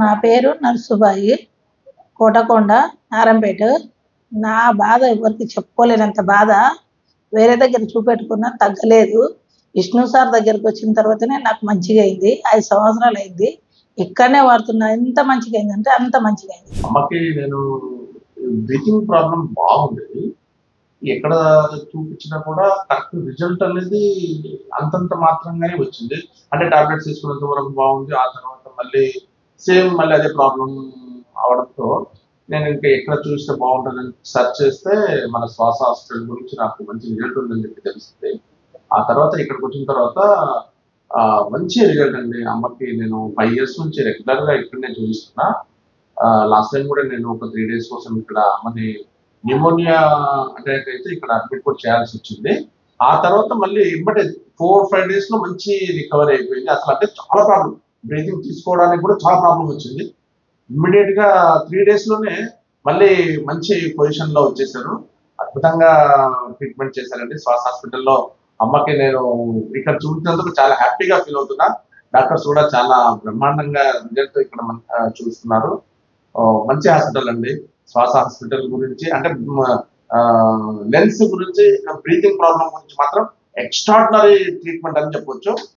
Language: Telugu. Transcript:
నా పేరు నర్సుబాయి, కోటకొండ, నారంపేట. నా బాధ ఎవరికి చెప్పుకోలేనంత బాధ. వేరే దగ్గర చూపెట్టుకున్నా తగ్గలేదు. విష్ణు సార్ దగ్గరికి వచ్చిన తర్వాతనే నాకు మంచిగా అయింది. 5 సంవత్సరాలు అయింది. ఇక్కడనే వాడుతున్నా. ఎంత మంచిగా అయిందంటే అంత మంచిగా అయింది. అమ్మకి నేను బ్రీతింగ్ ప్రాబ్లం బాగుండేది. ఎక్కడ చూపించినా కూడా కరెక్ట్ రిజల్ట్ అనేది అంతంత మాత్రంగానే వచ్చింది. అంటే టాబ్లెట్స్ తీసుకున్నంత వరకు బాగుంది. ఆ తర్వాత మళ్ళీ అదే ప్రాబ్లం అవడంతో నేను ఇంకా ఎక్కడ చూస్తే బాగుంటుందని సెర్చ్ చేస్తే మన శ్వాస హాస్పిటల్ గురించి నాకు మంచి రిజల్ట్ ఉందని చెప్పి తెలిసింది. ఆ తర్వాత ఇక్కడికి వచ్చిన తర్వాత మంచి రిజల్ట్ అండి. అమ్మకి నేను 5 ఇయర్స్ నుంచి రెగ్యులర్గా ఇక్కడనే చూపిస్తున్నా. లాస్ట్ టైం కూడా నేను ఒక 3 డేస్ కోసం ఇక్కడ అమ్మని న్యూమోనియా అటాక్ అయితే ఇక్కడ అడ్మిట్ కూడా చేయాల్సి వచ్చింది. ఆ తర్వాత మళ్ళీ ఇమ్మటే 4-5 డేస్ లో మంచి రికవరీ అయిపోయింది. అసలు అంటే చాలా ప్రాబ్లం, బ్రీతింగ్ తీసుకోవడానికి కూడా చాలా ప్రాబ్లం వచ్చింది. ఇమ్మీడియట్ గా 3 డేస్ లోనే మళ్ళీ మంచి పొజిషన్ లో వచ్చేసారు. అద్భుతంగా ట్రీట్మెంట్ చేశారండి శ్వాస హాస్పిటల్లో. అమ్మకి నేను ఇక్కడ చూసినందుకు చాలా హ్యాపీగా ఫీల్ అవుతున్నా. డాక్టర్స్ కూడా చాలా బ్రహ్మాండంగా రిజల్ట్ ఇక్కడ చూస్తున్నారు. మంచి హాస్పిటల్ అండి. శ్వాస హాస్పిటల్ గురించి అంటే లెన్స్ గురించి, బ్రీతింగ్ ప్రాబ్లం గురించి మాత్రం ఎక్స్ట్రాడినరీ ట్రీట్మెంట్ అని చెప్పొచ్చు.